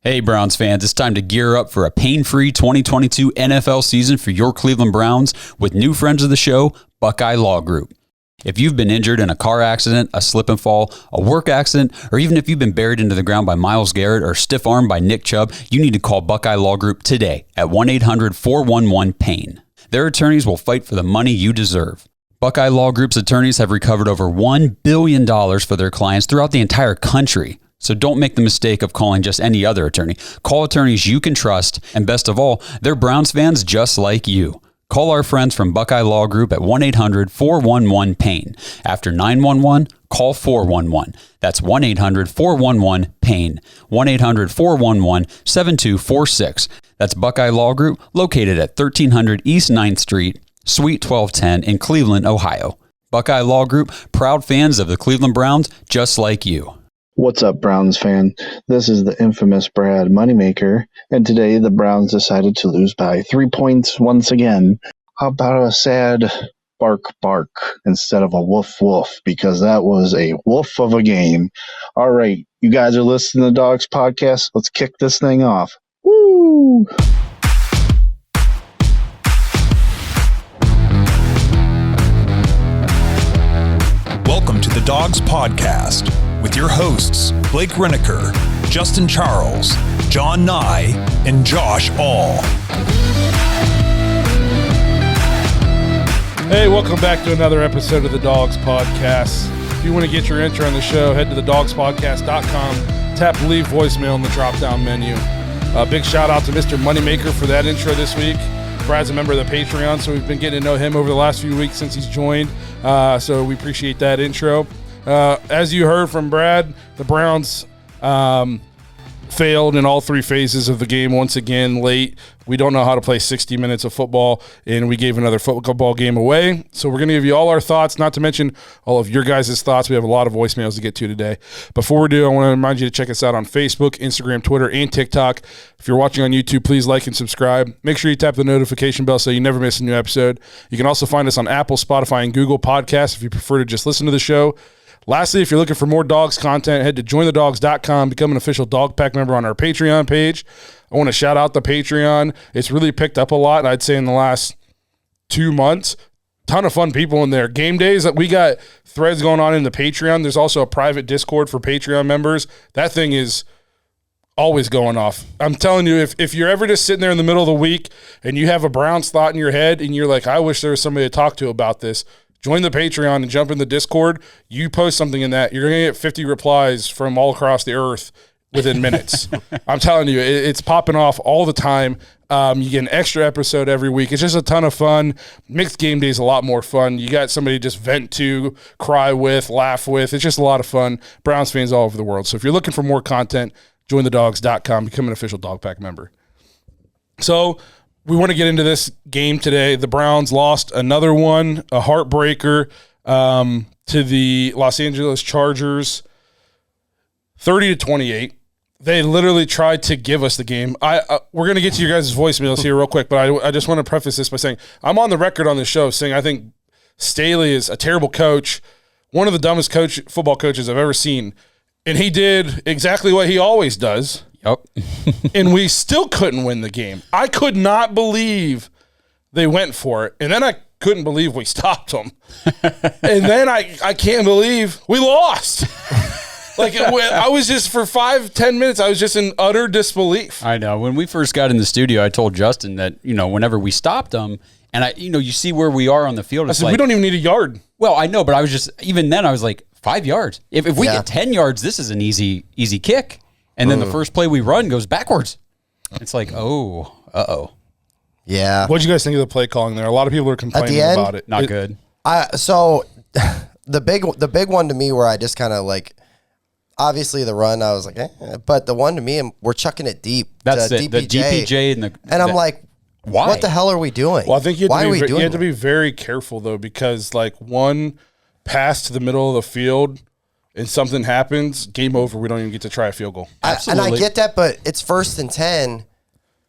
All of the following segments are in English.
Hey Browns fans, it's time to gear up for a pain-free 2022 NFL season for your Cleveland Browns with new friends of the show, Buckeye Law Group. If you've been injured in a car accident, a slip and fall, a work accident, or even if you've been buried into the ground by Myles Garrett or stiff-armed by Nick Chubb, you need to call Buckeye Law Group today at 1-800-411-PAIN. Their attorneys will fight for the money you deserve. Buckeye Law Group's attorneys have recovered over $1 billion for their clients throughout the entire country. So don't make the mistake of calling just any other attorney. Call attorneys you can trust, and best of all, they're Browns fans just like you. Call our friends from Buckeye Law Group at 1-800-411-PAIN. After 911, call 411. That's 1-800-411-PAIN. 1-800-411-7246. That's Buckeye Law Group, located at 1300 East 9th Street, Suite 1210 in Cleveland, Ohio. Buckeye Law Group, proud fans of the Cleveland Browns just like you. What's up, Browns fan? This is the infamous Brad Moneymaker, and today the Browns decided to lose by 3 points once again. How about a sad bark bark instead of a woof woof, because that was a woof of a game. All right, you guys are listening to the Dogs Podcast. Let's kick this thing off. Woo! Welcome to the Dogs Podcast with your hosts, Blake Reneker, Justin Charles, John Nye, and Josh All. Hey, welcome back to another episode of the Dogs Podcast. If you want to get your intro on the show, head to thedogspodcast.com, tap leave voicemail in the drop-down menu. Big shout-out to Mr. Moneymaker for that intro this week. Brad's a member of the Patreon, so we've been getting to know him over the last few weeks since he's joined, so we appreciate that intro. As you heard from Brad, the Browns failed in all three phases of the game once again late. We don't know how to play 60 minutes of football, and we gave another football game away. So we're going to give you all our thoughts, not to mention all of your guys' thoughts. We have a lot of voicemails to get to today. Before we do, I want to remind you to check us out on Facebook, Instagram, Twitter, and TikTok. If you're watching on YouTube, please like and subscribe. Make sure you tap the notification bell so you never miss a new episode. You can also find us on Apple, Spotify, and Google Podcasts if you prefer to just listen to the show. Lastly, if you're looking for more Dogs content, head to jointhedogs.com, become an official Dog Pack member on our Patreon page. I want to shout out the Patreon. It's really picked up a lot, I'd say, in the last 2 months. Ton of fun people in there. Game days, we got threads going on in the Patreon. There's also a private Discord for Patreon members. That thing is always going off. I'm telling you, if you're ever just sitting there in the middle of the week and you have a Browns thought in your head and you're like, I wish there was somebody to talk to about this, join the Patreon and jump in the Discord. You post something in that, you're going to get 50 replies from all across the earth within minutes. I'm telling you, it's popping off all the time. You get an extra episode every week. It's just a ton of fun. Mixed game day is a lot more fun. You got somebody to just vent to, cry with, laugh with. It's just a lot of fun. Browns fans all over the world. So if you're looking for more content, jointhedogs.com, become an official Dog Pack member. So we want to get into this game today. The Browns lost another one, a heartbreaker, to the Los Angeles Chargers, 30-28. They literally tried to give us the game. We're going to get to your guys' voicemails here real quick, but I just want to preface this by saying I'm on the record on this show saying I think Staley is a terrible coach, one of the dumbest football coaches I've ever seen, and he did exactly what he always does. Yep. And we still couldn't win the game. I could not believe they went for it. And then I couldn't believe we stopped them. And then I can't believe we lost. I was just, for 5-10 minutes, I was just in utter disbelief. I know. When we first got in the studio, I told Justin that, whenever we stopped them, and you see where we are on the field. I said, we don't even need a yard. Well, I know, but I was just, even then I was like, 5 yards. If we get 10 yards, this is an easy kick. And then the first play we run goes backwards. It's like, uh-oh. Yeah. What did you guys think of the play calling there? A lot of people are complaining about it. Not good. So the big one to me where I just kind of obviously the run, I was like, but the one to me, we're chucking it deep. That's it. The DPJ. I'm like, why? What the hell are we doing? Well, I think you have to be very careful, though, because one pass to the middle of the field and something happens, game over. We don't even get to try a field goal. Absolutely. And I get that, but it's 1st and 10,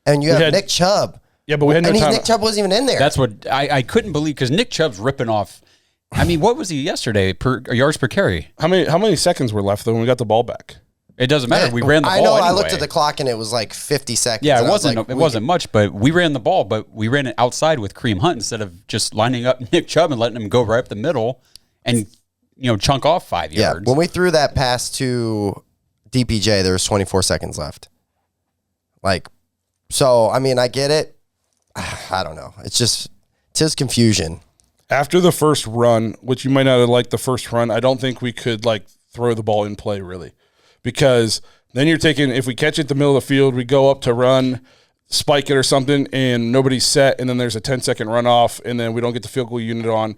and you have Nick Chubb. Yeah, but we had no time. Nick Chubb wasn't even in there. That's what I couldn't believe, because Nick Chubb's ripping off. I mean, what was he yesterday? Yards per carry. How many seconds were left though when we got the ball back? It doesn't matter. We ran the ball I know. anyway. I looked at the clock and it was like 50 seconds. Yeah, and it I was wasn't. like, It wasn't much, but we ran the ball. But we ran it outside with Kareem Hunt instead of just lining up Nick Chubb and letting him go right up the middle and chunk off 5 yards. When we threw that pass to DPJ, there was 24 seconds left. So I mean, I get it. I don't know. It's just confusion. After the first run, which you might not have liked the first run, I don't think we could throw the ball in play really, because then you're taking, if we catch it in the middle of the field, we go up to run, spike it or something, and nobody's set, and then there's a 10-second runoff, and then we don't get the field goal unit on.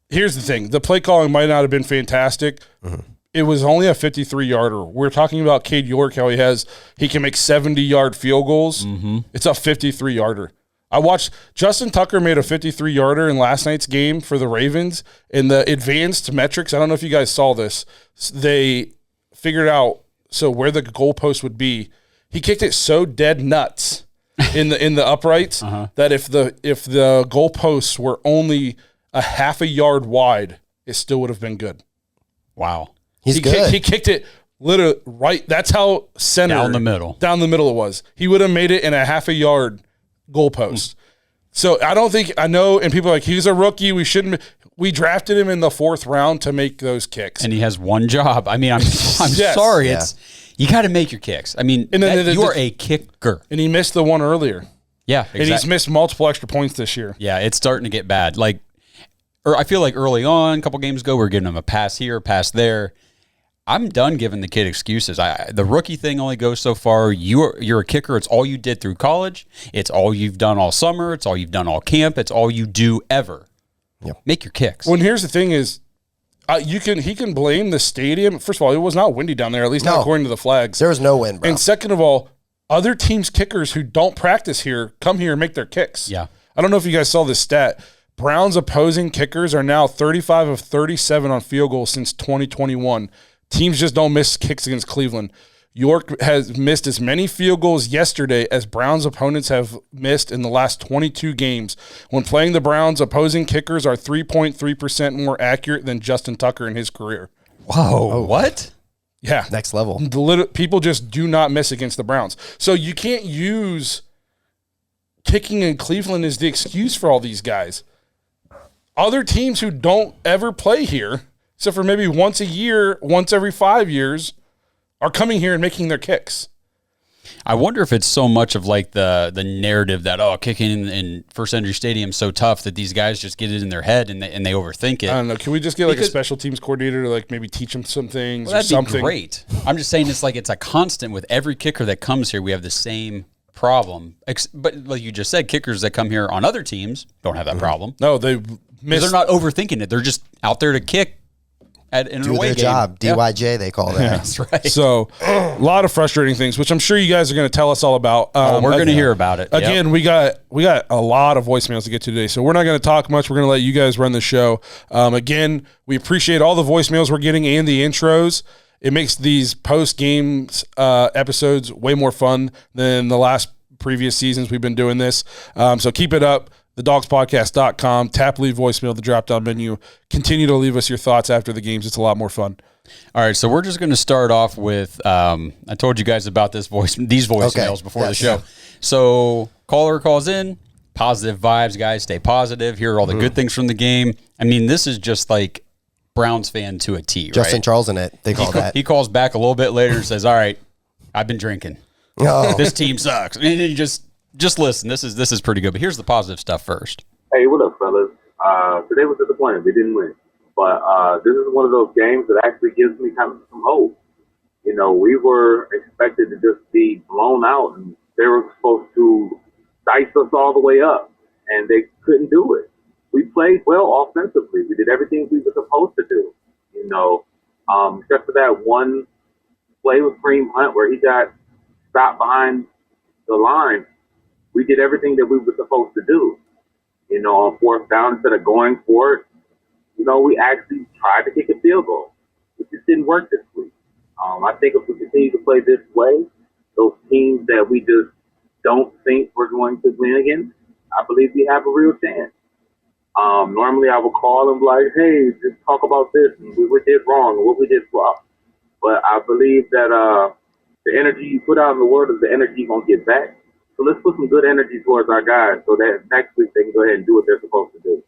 Here's the thing. The play calling might not have been fantastic. Mm-hmm. It was only a 53-yarder. We're talking about Cade York, how he can make 70-yard field goals. Mm-hmm. It's a 53-yarder. I watched Justin Tucker made a 53-yarder in last night's game for the Ravens. In the advanced metrics, I don't know if you guys saw this, they figured out where the goalpost would be. He kicked it so dead nuts in the uprights that if the goalposts were only a half a yard wide, it still would have been good. Wow. He's good. He kicked it literally right. That's how center. Down the middle it was. He would have made it in a half a yard goalpost. So I don't think, I know, and people are like, he's a rookie. We drafted him in the 4th round to make those kicks. And he has one job. I mean, I'm Yes. sorry. Yeah. You got to make your kicks. I mean, you are a kicker. And he missed the one earlier. Yeah, exactly. And he's missed multiple extra points this year. Yeah, it's starting to get bad. I feel like early on, a couple games ago, we were giving him a pass here, a pass there. I'm done giving the kid excuses. The rookie thing only goes so far. You're a kicker. It's all you did through college. It's all you've done all summer. It's all you've done all camp. It's all you do ever. Yep. Make your kicks. Well, and here's the thing is, he can blame the stadium. First of all, it was not windy down there, at least not according to the flags. There was no wind, bro. And second of all, other teams' kickers who don't practice here come here and make their kicks. Yeah. I don't know if you guys saw this stat. Browns opposing kickers are now 35 of 37 on field goals since 2021. Teams just don't miss kicks against Cleveland. York has missed as many field goals yesterday as Browns opponents have missed in the last 22 games. When playing the Browns, opposing kickers are 3.3% more accurate than Justin Tucker in his career. Whoa, what? Yeah. Next level. People just do not miss against the Browns. So you can't use kicking in Cleveland as the excuse for all these guys. Other teams who don't ever play here, except for maybe once a year, once every 5 years, are coming here and making their kicks. I wonder if it's so much of the narrative that, kicking in First Energy Stadium is so tough that these guys just get it in their head and they overthink it. I don't know. Can we just get a special teams coordinator to maybe teach them some things or that'd something? be great. I'm just saying it's a constant with every kicker that comes here. We have the same problem. But like you just said, kickers that come here on other teams don't have that problem. No, they're not overthinking it. They're just out there to kick. Do their job. DYJ, they call that. Yeah, that's right. So a lot of frustrating things, which I'm sure you guys are going to tell us all about. We're going to hear about it. Again, yep. we got a lot of voicemails to get to today, so we're not going to talk much. We're going to let you guys run the show. Again, we appreciate all the voicemails we're getting and the intros. It makes these post-games episodes way more fun than the last previous seasons we've been doing this. So keep it up. thedogspodcast.com. Tap leave voicemail, the drop-down menu. Continue to leave us your thoughts after the games. It's a lot more fun. All right, so we're just going to start off with I told you guys about these voicemails before the show. So caller calls in, positive vibes, guys, stay positive. Here are all the good things from the game. I mean, this is just like Browns fan to a T, Justin right? Charles in it, they call that. He calls back a little bit later and says, all right, I've been drinking. Oh. This team sucks. And you just listen. This is pretty good. But here's the positive stuff first. Hey, what up, fellas? Today was disappointing. We didn't win. But this is one of those games that actually gives me kind of some hope. You know, we were expected to just be blown out, and they were supposed to dice us all the way up, and they couldn't do it. We played well offensively. We did everything we were supposed to do, you know, except for that one play with Kareem Hunt where he got stopped behind the line. We did everything that we were supposed to do. You know, on 4th down, instead of going for it, you know, we actually tried to kick a field goal. It just didn't work this week. I think if we continue to play this way, those teams that we just don't think we're going to win against, I believe we have a real chance. Normally I would call and be like, hey, just talk about this and what we did wrong and what we did flop. But I believe that the energy you put out in the world is the energy you're going to get back. So let's put some good energy towards our guys so that next week they can go ahead and do what they're supposed to do.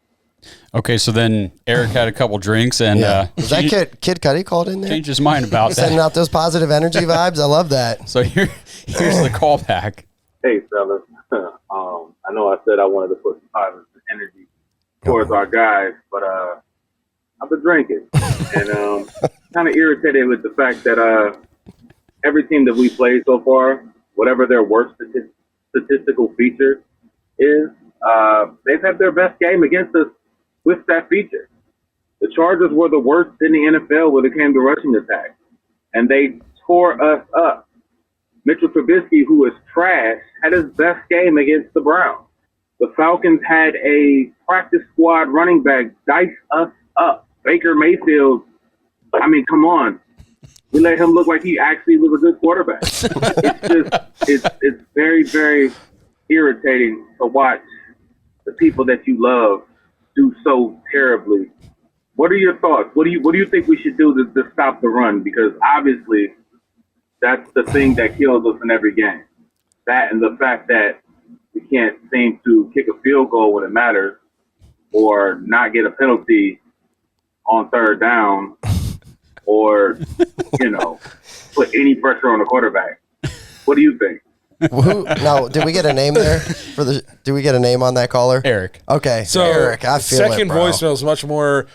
Okay, so then Eric had a couple drinks and Was that Kid Cudi called in there? changed his mind about Sending that. out those positive energy vibes. I love that. So here's the callback. Hey, fellas. I know I said I wanted to put some positive energy towards our guys, but I've been drinking. And kind of irritated with the fact that every team that we played so far, whatever their worst statistical feature is, they've had their best game against us with that feature. The Chargers were the worst in the NFL when it came to rushing attack, and they tore us up. Mitchell Trubisky, who is trash, had his best game against the Browns. The Falcons had a practice squad running back dice us up. Baker Mayfield, I mean, come on. We let him look like he actually was a good quarterback. It's very, very irritating to watch the people that you love do so terribly. What are your thoughts? What do you think we should do to stop the run? Because obviously that's the thing that kills us in every game. That and the fact that we can't seem to kick a field goal when it matters or not get a penalty on third down or, put any pressure on the quarterback. What do you think? No, did we get a name there did we get a name on that caller? Eric. Okay. So Eric, I feel second it, bro. voicemail is much more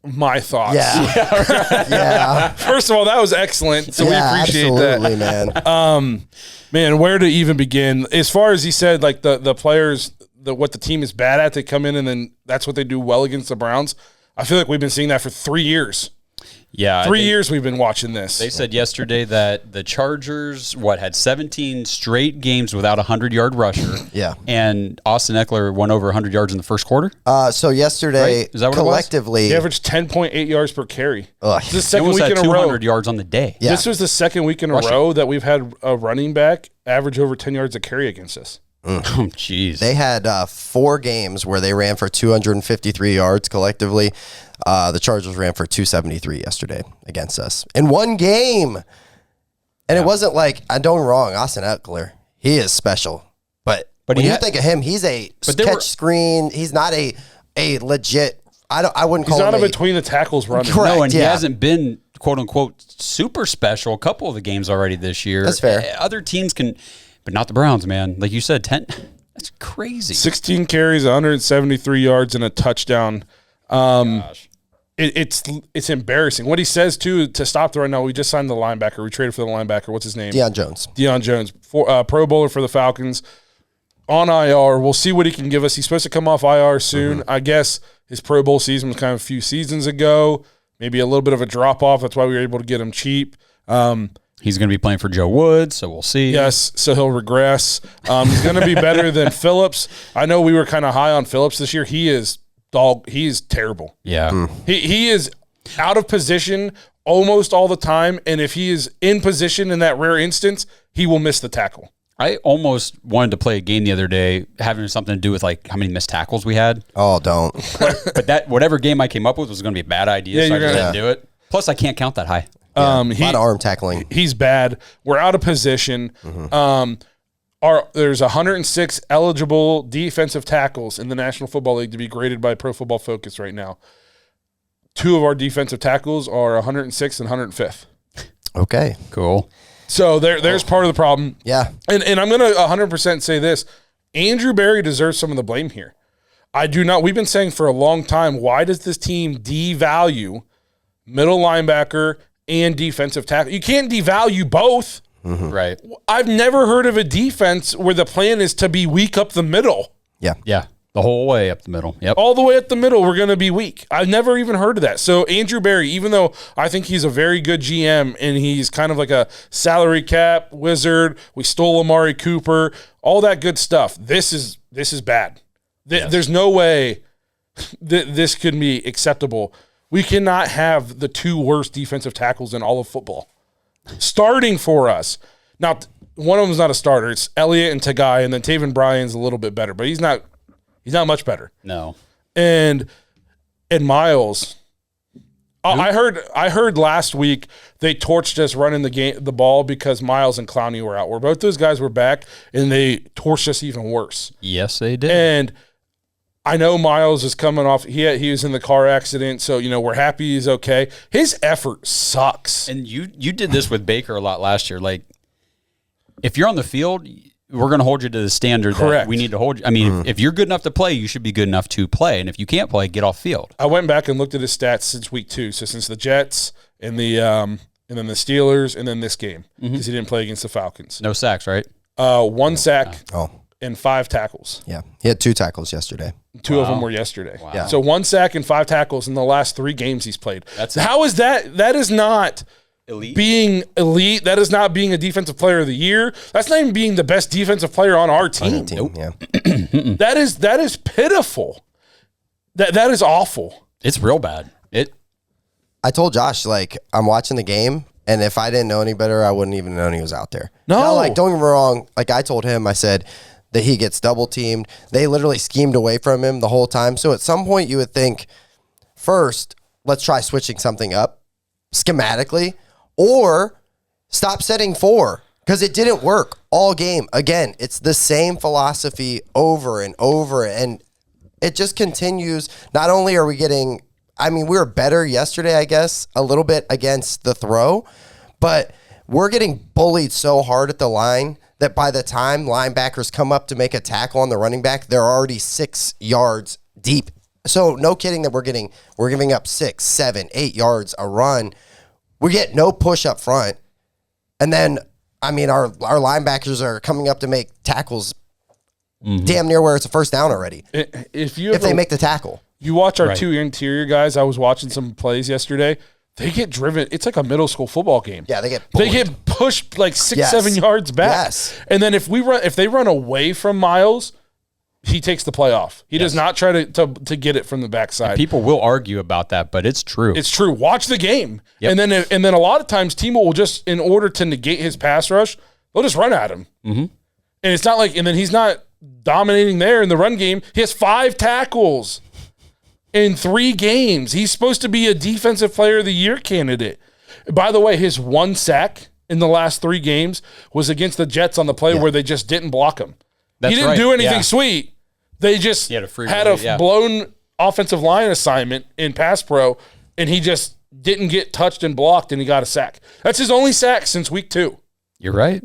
my thoughts. Yeah. Yeah. First of all, that was excellent. So we appreciate absolutely, that. man. Man, where to even begin? As far as he said, like the players, what the team is bad at, they come in and then that's what they do well against the Browns. I feel like we've been seeing that for 3 years. Yeah. 3 years we've been watching this. They said yesterday that the Chargers, had 17 straight games without a 100-yard rusher. Yeah. And Austin Eckler went over 100 yards in the first quarter. So yesterday, Right? Is that what collectively, He averaged 10.8 yards per carry. Ugh. This is the It second was week at in a 200 row. yards on the day. Yeah. This was the second week in a Rushing. row that we've had a running back average over 10 yards a carry against us. Oh, jeez. they had 4 games where they ran for 253 yards collectively. The Chargers ran for 273 yesterday against us in one game. And it wasn't like, I don't get me wrong, Austin Eckler, he is special. But when you think of him, he's a catch screen. He's not a legit, I wouldn't call He's not him a between the tackles runner. Correct. No, and he yeah. hasn't been, quote unquote, super special a couple of the games already this year. That's fair. Other teams can, but not the Browns, man. Like you said, 10. That's crazy. 16 carries, 173 yards, and a touchdown. Gosh. It's embarrassing. What he says, too, to stop the run now, we just signed the linebacker. We traded for the linebacker. What's his name? Deion Jones. Deion Jones, Pro Bowler for the Falcons. On IR. We'll see what he can give us. He's supposed to come off IR soon. Mm-hmm. I guess his Pro Bowl season was kind of a few seasons ago. Maybe a little bit of a drop-off. That's why we were able to get him cheap. He's going to be playing for Joe Woods, so we'll see. Yes, so he'll regress. He's going to be better than Phillips. I know we were kind of high on Phillips this year. He is terrible. Yeah. He is out of position almost all the time, and if he is in position in that rare instance, he will miss the tackle. I almost wanted to play a game the other day having something to do with like how many missed tackles we had. Oh, don't. But that whatever game I came up with was going to be a bad idea, Yeah, so I you're just gonna- didn't do it. Plus, I can't count that high. A lot of arm tackling. He's bad. We're out of position. There's 106 eligible defensive tackles in the National Football League to be graded by Pro Football Focus right now. 2 of our defensive tackles are 106th and 105th. Okay. Cool. So there's part of the problem. Yeah. And I'm going to 100% say this. Andrew Berry deserves some of the blame here. I do not. We've been saying for a long time, why does this team devalue middle linebacker and defensive tackle? You can't devalue both. Right. I've never heard of a defense where the plan is to be weak up the middle. Yeah. Yeah. The whole way up the middle. Yep. All the way up the middle, we're going to be weak. I've never even heard of that. So Andrew Berry, even though I think he's a very good GM and he's kind of like a salary cap wizard, we stole Amari Cooper, all that good stuff. This is bad. There's no way this could be acceptable. We cannot have the 2 worst defensive tackles in all of football starting for us. Now, one of them is not a starter. It's Elliott and Tagai, and then Taven Bryan's a little bit better, but he's not much better. No. And Miles, I heard last week they torched us running the ball because Miles and Clowney were out. Where both those guys were back, and they torched us even worse. Yes, they did. And I know Miles is coming off. He was in the car accident, so we're happy he's okay. His effort sucks. And you did this with Baker a lot last year. Like, if you're on the field, we're going to hold you to the standard that we need to hold you. I mean, if you're good enough to play, you should be good enough to play. And if you can't play, get off field. I went back and looked at his stats since week 2. So since the Jets and and then the Steelers and then this game because he didn't play against the Falcons. No sacks, right? 1 sack and 5 tackles. Yeah, he had 2 tackles yesterday. 2 of them were yesterday. Wow. Yeah. So 1 sack and 5 tackles in the last 3 games he's played. How is that? That is not elite. Being elite. That is not being a defensive player of the year. That's not even being the best defensive player on our team. Nope. Yeah. That is pitiful. That is awful. It's real bad. I told Josh, like, I'm watching the game, and if I didn't know any better, I wouldn't even know he was out there. No. Now, like, don't get me wrong. Like, I told him, I said that he gets double teamed. They literally schemed away from him the whole time. So at some point, you would think, first, let's try switching something up schematically, or stop setting 4 because it didn't work all game. Again, it's the same philosophy over and over, and it just continues. Not only are we getting, we were better yesterday, I guess, a little bit against the throw, but we're getting bullied so hard at the line that by the time linebackers come up to make a tackle on the running back, they're already 6 yards deep. So no kidding that we're giving up 6, 7, 8 yards a run. We get no push up front. And then, our linebackers are coming up to make tackles damn near where it's a first down already. If they make the tackle. You watch our 2 interior guys. I was watching some plays yesterday. They get driven. It's like a middle school football game. Yeah, they get pushed like 6, 7 yards back. Yes. And then if they run away from Miles, he takes the play off. He does not try to get it from the backside. People will argue about that, but it's true. It's true. Watch the game. Yep. And then a lot of times Timo will just, in order to negate his pass rush, they'll just run at him. Mm-hmm. And it's not like, and then he's not dominating there in the run game. He has 5 tackles in 3 games. He's supposed to be a defensive player of the year candidate. By the way, his 1 sack in the last 3 games was against the Jets on the play where they just didn't block him. He didn't do anything sweet. They just had a blown offensive line assignment in pass pro, and he just didn't get touched and blocked, and he got a sack. That's his only sack since week 2. You're right.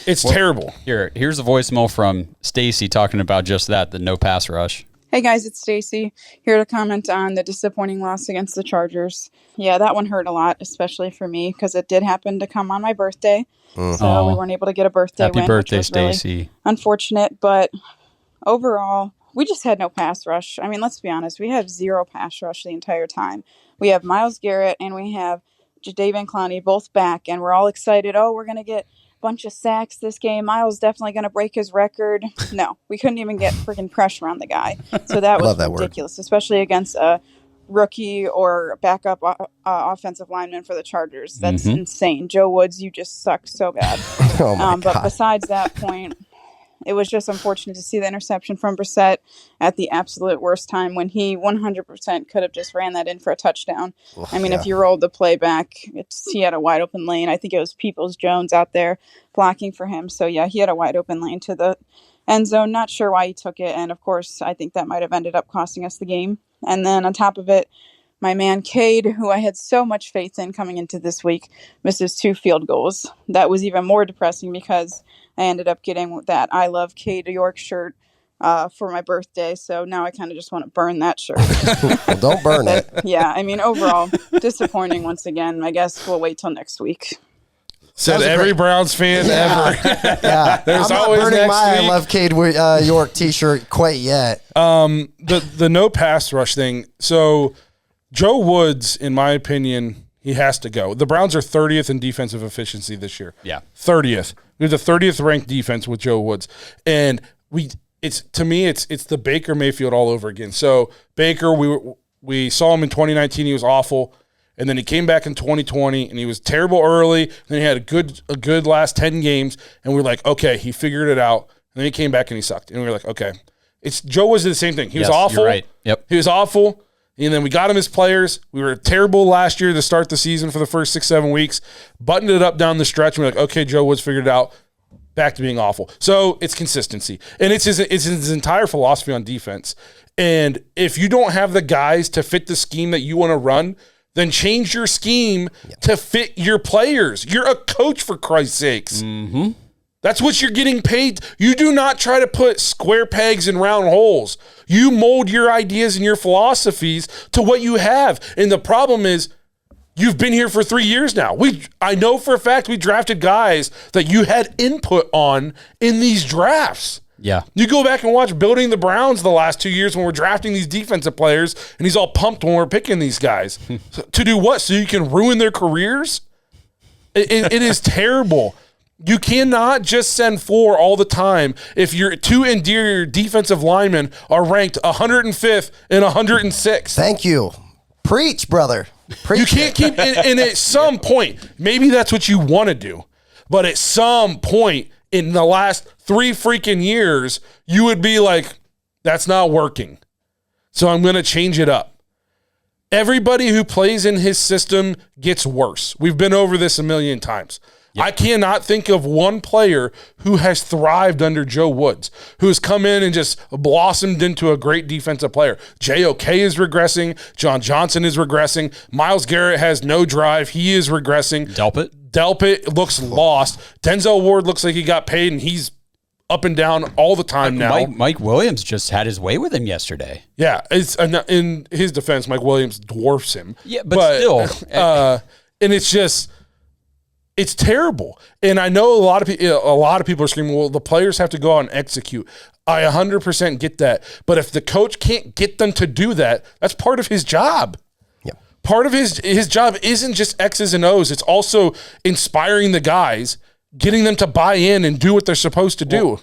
It's terrible. Here's a voicemail from Stacy talking about just that, the no pass rush. Hey guys, it's Stacy here to comment on the disappointing loss against the Chargers. Yeah, that one hurt a lot, especially for me, because it did happen to come on my birthday. So we weren't able to get a birthday win. Happy birthday, which was really Stacy. Unfortunate, but overall, we just had no pass rush. I mean, let's be honest. We have 0 pass rush the entire time. We have Myles Garrett and we have Jadeveon Clowney both back, and we're all excited. Oh, we're going to get bunch of sacks this game. Miles definitely going to break his record. No, we couldn't even get freaking pressure on the guy. So that was ridiculous, especially against a rookie or backup offensive lineman for the Chargers. That's insane. Joe Woods, you just suck so bad. Oh my God. But besides that point, it was just unfortunate to see the interception from Brissett at the absolute worst time when he 100% could have just ran that in for a touchdown. If you rolled the play back, he had a wide open lane. I think it was Peoples-Jones out there blocking for him. So, yeah, he had a wide open lane to the end zone. Not sure why he took it. And, of course, I think that might have ended up costing us the game. And then on top of it, my man Cade, who I had so much faith in coming into this week, misses 2 field goals. That was even more depressing because I ended up getting that I Love Cade York shirt for my birthday. So now I kind of just want to burn that shirt. Well, don't burn it. Yeah, overall, disappointing once again. I guess we'll wait till next week. Said every Browns fan ever. Yeah, There's I'm not always burning next my week. I Love Cade York t-shirt quite yet. The no pass rush thing. So Joe Woods, in my opinion, he has to go. The Browns are 30th in defensive efficiency this year. Yeah. 30th. We have the 30th ranked defense with Joe Woods. And it's the Baker Mayfield all over again. So Baker, we saw him in 2019, he was awful. And then he came back in 2020 and he was terrible early. Then he had a good last 10 games, and we're like, okay, he figured it out. And then he came back and he sucked. And we were like, okay. Joe Woods did the same thing. He was awful. You're right. Yep. He was awful. And then we got him as players. We were terrible last year to start the season for the first 6-7 weeks. Buttoned it up down the stretch. And we're like, okay, Joe Woods figured it out. Back to being awful. So it's consistency. And it's his entire philosophy on defense. And if you don't have the guys to fit the scheme that you want to run, then change your scheme to fit your players. You're a coach, for Christ's sakes. Mm-hmm. That's what you're getting paid. You do not try to put square pegs in round holes. You mold your ideas and your philosophies to what you have. And the problem is, you've been here for 3 years now. I know for a fact we drafted guys that you had input on in these drafts. Yeah. You go back and watch Building the Browns the last 2 years when we're drafting these defensive players, and he's all pumped when we're picking these guys. To do what? So you can ruin their careers? It is terrible. You cannot just send 4 all the time if your 2 interior defensive linemen are ranked 105th and 106th. Thank you. Preach, brother. Preach. You can't keep, and at some point, maybe that's what you want to do, but at some point in the last 3 freaking years, you would be like, that's not working. So I'm going to change it up. Everybody who plays in his system gets worse. We've been over this a million times. Yep. I cannot think of one player who has thrived under Joe Woods, who has come in and just blossomed into a great defensive player. JOK is regressing. John Johnson is regressing. Myles Garrett has no drive. He is regressing. Delpit looks lost. Denzel Ward looks like he got paid, and he's up and down all the time now. Mike Williams just had his way with him yesterday. Yeah, it's in his defense, Mike Williams dwarfs him. Yeah, but still. And it's just... it's terrible. And I know a lot of people are screaming, well, the players have to go out and execute. I 100% get that. But if the coach can't get them to do that, that's part of his job. Yep. Part of his job isn't just X's and O's. It's also inspiring the guys, getting them to buy in and do what they're supposed to do.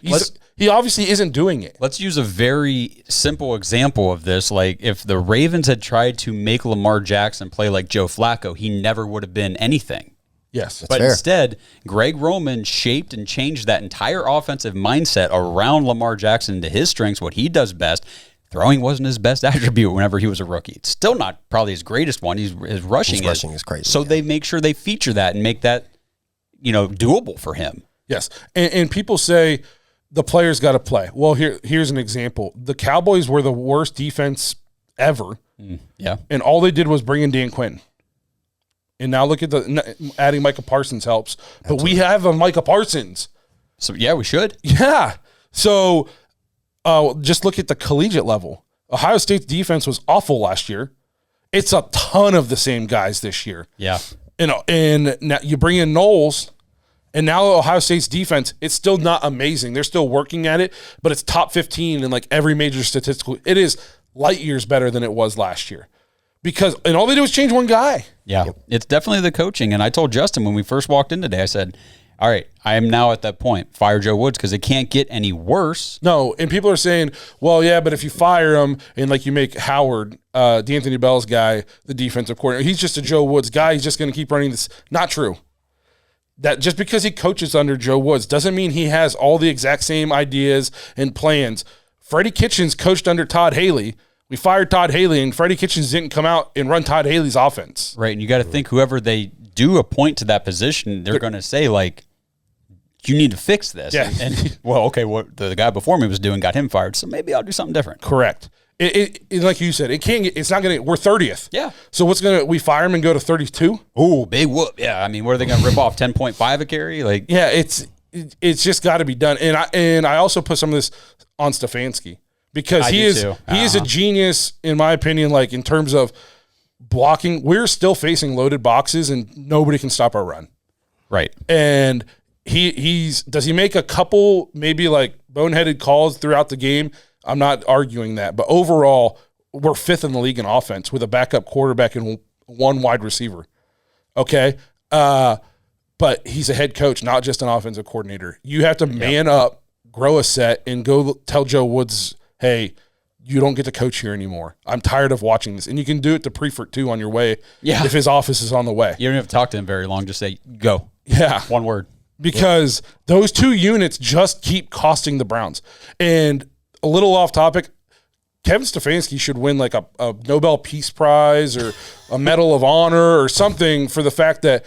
He obviously isn't doing it. Let's use a very simple example of this. Like, if the Ravens had tried to make Lamar Jackson play like Joe Flacco, he never would have been anything. Yes. But instead, Greg Roman shaped and changed that entire offensive mindset around Lamar Jackson to his strengths, what he does best. Throwing wasn't his best attribute whenever he was a rookie. It's still not probably his greatest one. His rushing is crazy. So they make sure they feature that and make that, doable for him. Yes. And people say the players got to play. Well, here's an example. The Cowboys were the worst defense ever. Yeah. And all they did was bring in Dan Quinn. And now look at adding Micah Parsons helps. But Absolutely. We have a Micah Parsons. So, yeah, we should. Yeah. So just look at the collegiate level. Ohio State's defense was awful last year. It's a ton of the same guys this year. Yeah. And now you bring in Knowles, and now Ohio State's defense, it's still not amazing. They're still working at it, but it's top 15 in like every major statistical. It is light years better than it was last year. And all they do is change one guy. Yeah, It's definitely the coaching. And I told Justin when we first walked in today, I said, all right, I am now at that point. Fire Joe Woods because it can't get any worse. No, and people are saying, well, yeah, but if you fire him and like you make Howard, D'Anthony Bell's guy, the defensive coordinator, he's just a Joe Woods guy. He's just going to keep running this. Not true. That just because he coaches under Joe Woods doesn't mean he has all the exact same ideas and plans. Freddie Kitchens coached under Todd Haley. We fired Todd Haley, and Freddie Kitchens didn't come out and run Todd Haley's offense. Right, and you got to think whoever they do appoint to that position, they're going to say, like, you need to fix this. Yeah. And well, okay, what the guy before me was doing got him fired, so maybe I'll do something different. Correct. It like you said, it's not going to, we're 30th. Yeah. So we fire him and go to 32? Ooh, big whoop. Yeah, I mean, what are they going to rip off, 10.5 a carry? Like, yeah, it's just got to be done. And I also put some of this on Stefanski. Because he is a genius, in my opinion, like in terms of blocking. We're still facing loaded boxes, and nobody can stop our run. Right. And does he make a couple maybe like boneheaded calls throughout the game? I'm not arguing that. But overall, we're 5th in the league in offense with a backup quarterback and one wide receiver. Okay? But he's a head coach, not just an offensive coordinator. You have to man up, grow a set, and go tell Joe Woods, hey, you don't get to coach here anymore. I'm tired of watching this. And you can do it to Prefert, too, on your way if his office is on the way. You don't have to talk to him very long. Just say, go. Yeah. One word. Because those 2 units just keep costing the Browns. And a little off topic, Kevin Stefanski should win like a Nobel Peace Prize or a Medal of Honor or something for the fact that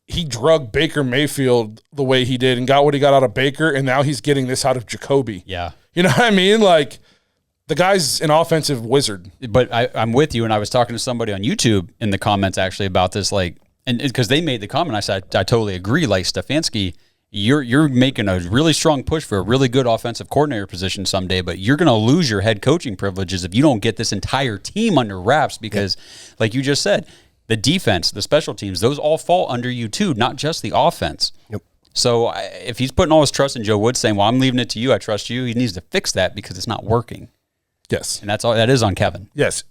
he drugged Baker Mayfield the way he did and got what he got out of Baker, and now he's getting this out of Jacoby. Yeah. You know what I mean? Like, the guy's an offensive wizard. But I'm with you, and I was talking to somebody on YouTube in the comments actually about this, like, and because they made the comment, I said, I totally agree. Like, Stefanski, you're making a really strong push for a really good offensive coordinator position someday, but you're going to lose your head coaching privileges if you don't get this entire team under wraps because, like you just said, the defense, the special teams, those all fall under you too, not just the offense. Yep. So if he's putting all his trust in Joe Woods saying, well, I'm leaving it to you, I trust you, he needs to fix that because it's not working. Yes. And that's all that is on Kevin. Yes.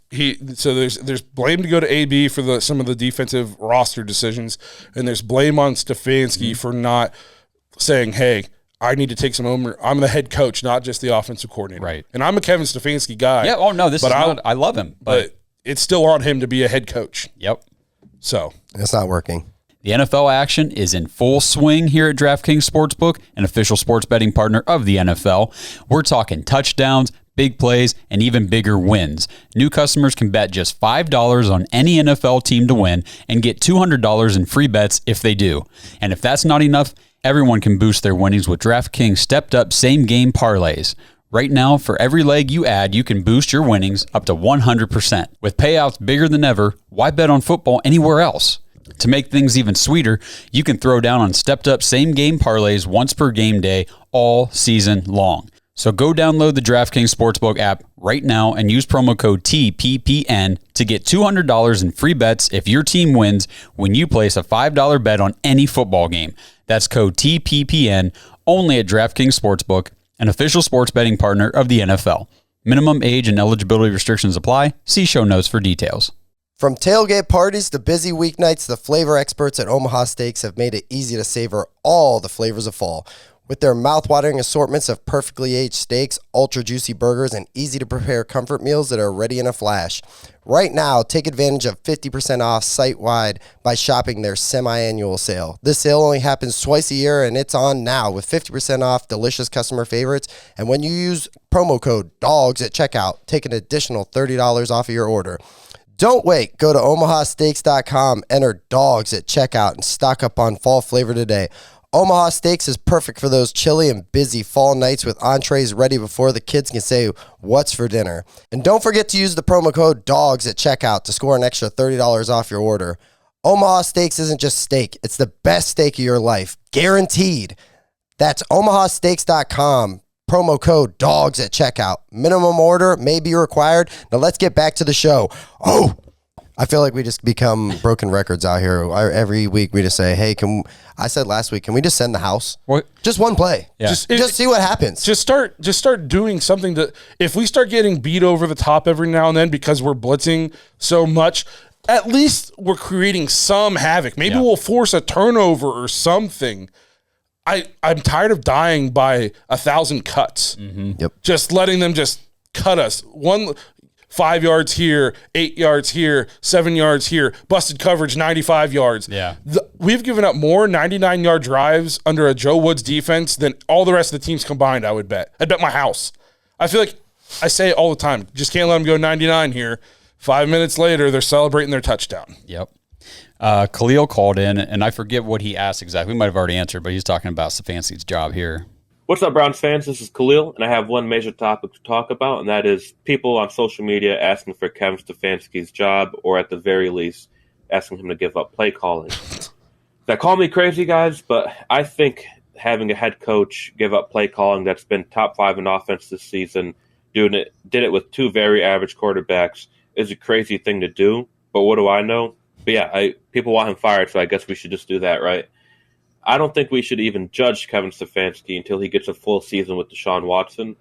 So there's blame to go to AB for some of the defensive roster decisions, and there's blame on Stefanski for not saying, hey, I need to take some ownership. I'm the head coach, not just the offensive coordinator. Right. And I'm a Kevin Stefanski guy. Yeah, oh no, I love him. But it's still on him to be a head coach. Yep. So it's not working. The NFL action is in full swing here at DraftKings Sportsbook, an official sports betting partner of the NFL. We're talking touchdowns, big plays, and even bigger wins. New customers can bet just $5 on any NFL team to win and get $200 in free bets if they do. And if that's not enough, everyone can boost their winnings with DraftKings stepped-up same-game parlays. Right now, for every leg you add, you can boost your winnings up to 100%. With payouts bigger than ever, why bet on football anywhere else? To make things even sweeter, you can throw down on stepped-up same-game parlays once per game day all season long. So go download the DraftKings Sportsbook app right now and use promo code TPPN to get $200 in free bets if your team wins when you place a $5 bet on any football game. That's code TPPN only at DraftKings Sportsbook, an official sports betting partner of the NFL. Minimum age and eligibility restrictions apply. See show notes for details. From tailgate parties to busy weeknights, the flavor experts at Omaha Steaks have made it easy to savor all the flavors of fall. With their mouth-watering assortments of perfectly aged steaks, ultra-juicy burgers, and easy-to-prepare comfort meals that are ready in a flash. Right now, take advantage of 50% off site-wide by shopping their semi-annual sale. This sale only happens twice a year, and it's on now with 50% off delicious customer favorites. And when you use promo code DOGS at checkout, take an additional $30 off of your order. Don't wait. Go to omahasteaks.com, enter DOGS at checkout, and stock up on fall flavor today. Omaha Steaks is perfect for those chilly and busy fall nights with entrees ready before the kids can say, what's for dinner? And don't forget to use the promo code DOGS at checkout to score an extra $30 off your order. Omaha Steaks isn't just steak. It's the best steak of your life. Guaranteed. That's omahasteaks.com. Promo code DOGS at checkout. Minimum order may be required. Now let's get back to the show. I feel like we just become broken records out here. Every week we just say, hey, I said last week, can we just send the house? What? Just one play. Yeah. Just see what happens. Just start doing something that if we start getting beat over the top every now and then because we're blitzing so much, at least we're creating some havoc. Maybe we'll force a turnover or something. I'm tired of dying by 1,000 cuts. Mm-hmm. Yep. Just letting them just cut us. 5 yards here, 8 yards here, 7 yards here, busted coverage, 95 yards. Yeah. We've given up more 99-yard drives under a Joe Woods defense than all the rest of the teams combined, I would bet. I'd bet my house. I feel like I say it all the time. Just can't let them go 99 here. 5 minutes later, they're celebrating their touchdown. Yep. Khalil called in, and I forget what he asked exactly. We might have already answered, but he's talking about Stefanski's job here. What's up, Browns fans? This is Khalil, and I have one major topic to talk about, and that is people on social media asking for Kevin Stefanski's job, or at the very least, asking him to give up play calling. Now, call me crazy, guys, but I think having a head coach give up play calling that's been top 5 in offense this season, did it with 2 very average quarterbacks, is a crazy thing to do. But what do I know? But yeah, people want him fired, so I guess we should just do that, right? I don't think we should even judge Kevin Stefanski until he gets a full season with Deshaun Watson.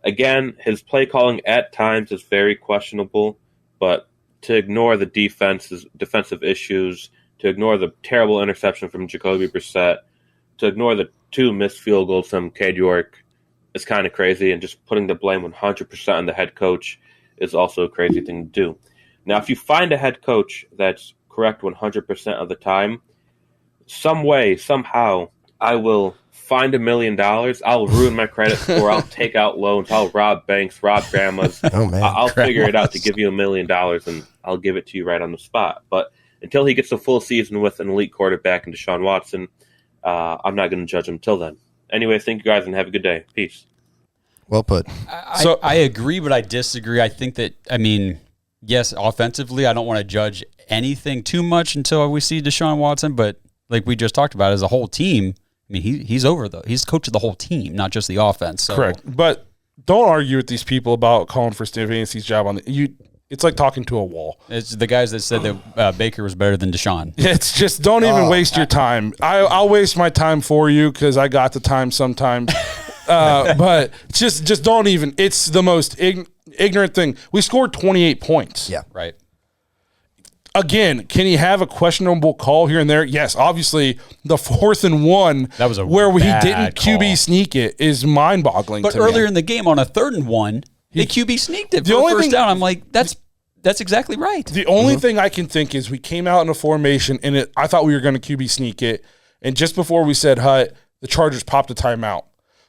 Again, his play calling at times is very questionable, but to ignore the defensive issues, to ignore the terrible interception from Jacoby Brissett, to ignore the 2 missed field goals from Cade York is kind of crazy, and just putting the blame 100% on the head coach is also a crazy thing to do. Now, if you find a head coach that's correct 100% of the time, some way, somehow, I will find $1 million. I'll ruin my credit score. I'll take out loans. I'll rob banks, rob grandmas. Oh, man. I'll figure it out to give you $1 million, and I'll give it to you right on the spot. But until he gets a full season with an elite quarterback and Deshaun Watson, I'm not going to judge him until then. Anyway, thank you guys, and have a good day. Peace. Well put. I agree, but I disagree. I think that, yes, offensively, I don't want to judge anything too much until we see Deshaun Watson, but like we just talked about, as a whole team, he's he's coach of the whole team, not just the offense. So. Correct. But don't argue with these people about calling for Stefanski's job it's like talking to a wall. It's the guys that said that Baker was better than Deshaun. It's just don't even waste your time. I'll waste my time for you because I got the time sometimes. But just don't even. It's the most ignorant thing. We scored 28 points. Yeah. Right. Again, can he have a questionable call here and there? Yes, obviously the 4th and 1 that was where he bad didn't call. QB sneak it is mind-boggling. But to earlier me. in the game on a 3rd and 1, they QB sneaked it for first down. I'm like, that's exactly right. The only thing I can think is we came out in a formation and I thought we were going to QB sneak it, and just before we said hut, the Chargers popped a timeout.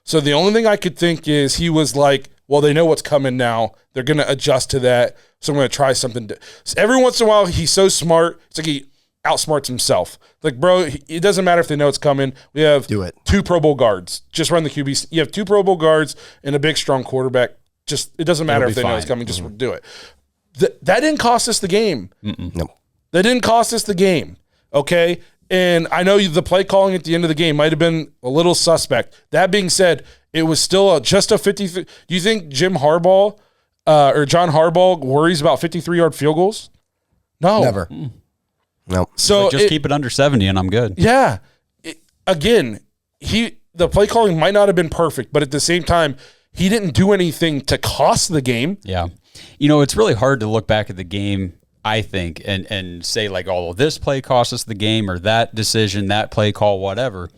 So the only thing I could think is he was like, well, they know what's coming now. They're going to adjust to that. So I'm going to try something. So every once in a while, he's so smart. It's like he outsmarts himself. Like, bro, it doesn't matter if they know it's coming. We have 2 Pro Bowl guards. Just run the QB. You have 2 Pro Bowl guards and a big, strong quarterback. Just it doesn't matter if they know it's coming. Just do it. That didn't cost us the game. No. That didn't cost us the game. Okay? And I know the play calling at the end of the game might have been a little suspect. That being said, it was still just a 53. Do you think Jim Harbaugh or John Harbaugh worries about 53-yard field goals? No. Never. No. So just keep it under 70 and I'm good. Yeah. Again, the play calling might not have been perfect, but at the same time, he didn't do anything to cost the game. Yeah. It's really hard to look back at the game, I think, and say like, oh, this play cost us the game or that decision, that play call, whatever.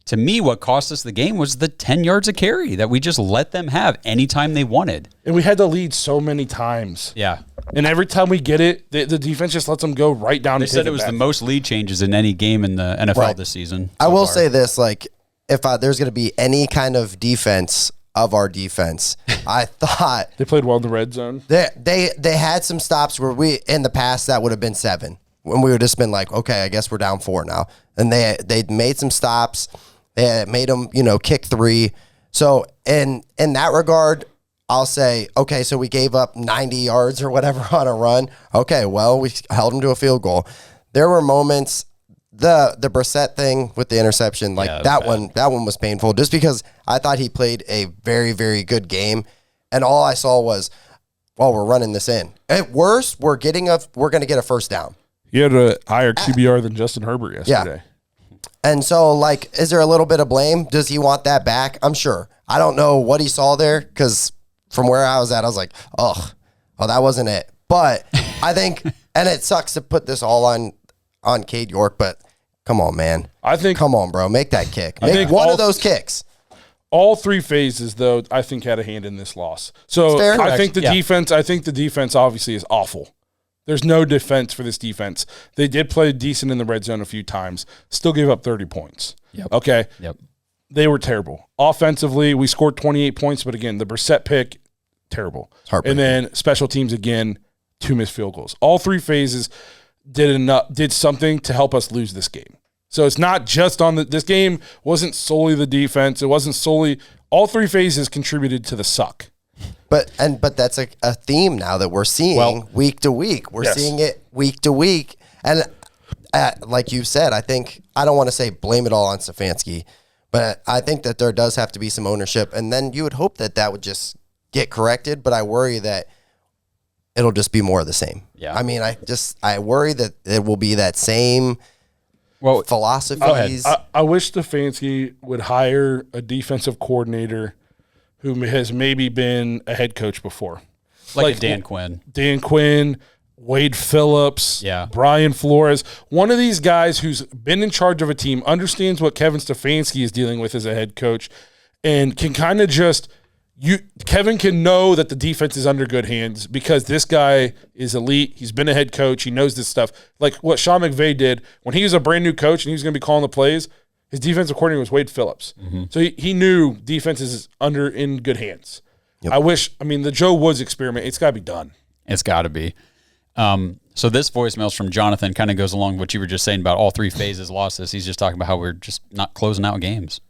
To me, what cost us the game was the 10 yards of carry that we just let them have anytime they wanted. And we had to lead so many times. Yeah. And every time we get it, the defense just lets them go right down. They said it was the most lead changes in any game in the NFL this season. I will say this, like, if there's going to be any kind of defense of our defense, I thought they played well in the red zone. They had some stops where in the past that would have been 7 when we would have just been like, okay, I guess we're down 4 now. And they made some stops. They made them, kick 3. So in that regard, I'll say, okay, so we gave up 90 yards or whatever on a run. Okay, well, we held them to a field goal. There were moments. The Brissett thing with the interception, that one was painful just because I thought he played a very, very good game. And all I saw was, well, we're running this in. At worst, we're going to get a first down. He had a higher QBR than Justin Herbert yesterday. Yeah. And so, is there a little bit of blame? Does he want that back? I'm sure. I don't know what he saw there because from where I was at, I was like, oh, that wasn't it. But I think, and it sucks to put this all on Cade York, but come on, man. Come on, bro. Make that kick. Make one of those kicks. All 3 phases, though, I think had a hand in this loss. So I think the defense obviously is awful. There's no defense for this defense. They did play decent in the red zone a few times. Still gave up 30 points. Yep. Okay. Yep. They were terrible. Offensively, we scored 28 points, but again, the Brissett pick, terrible. And then special teams again, 2 missed field goals. All 3 phases did something to help us lose this game. So it's not just on this game wasn't solely the defense. It wasn't solely all 3 phases contributed to the suck. But that's a theme now that we're seeing week to week. We're seeing it week to week. And like you said, I don't want to say blame it all on Stefanski, but I think that there does have to be some ownership. And then you would hope that would just get corrected. But I worry that it'll just be more of the same. Yeah. I mean, I worry that it will be that same philosophies. I wish Stefanski would hire a defensive coordinator who has maybe been a head coach before. Like Dan Quinn. Dan Quinn, Wade Phillips, Yeah. Brian Flores. One of these guys who's been in charge of a team, understands what Kevin Stefanski is dealing with as a head coach, and can kind of just Kevin can know that the defense is under good hands because this guy is elite. He's been a head coach. He knows this stuff. Like what Sean McVay did when he was a brand new coach and he was going to be calling the plays, His defensive coordinator was Wade Phillips. So he knew defense is in good hands. Yep. The Joe Woods experiment, it's got to be done. It's got to be. So this voicemail's from Jonathan, kind of goes along with what you were just saying about all three phases losses. He's just talking about how we're just not closing out games.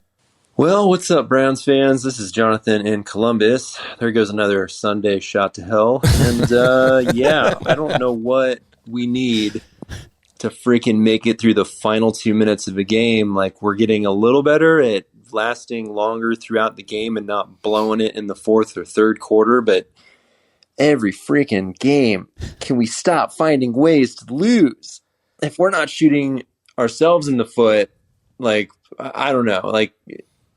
Well, what's up, Browns fans? This is Jonathan in Columbus. There goes another Sunday shot to hell. And I don't know what we need to freaking make it through the final 2 minutes of a game. Like, we're getting a little better at lasting longer throughout the game and not blowing it in the fourth or third quarter, but every freaking game, can we stop finding ways to lose? If we're not shooting ourselves in the foot, like, I don't know, like,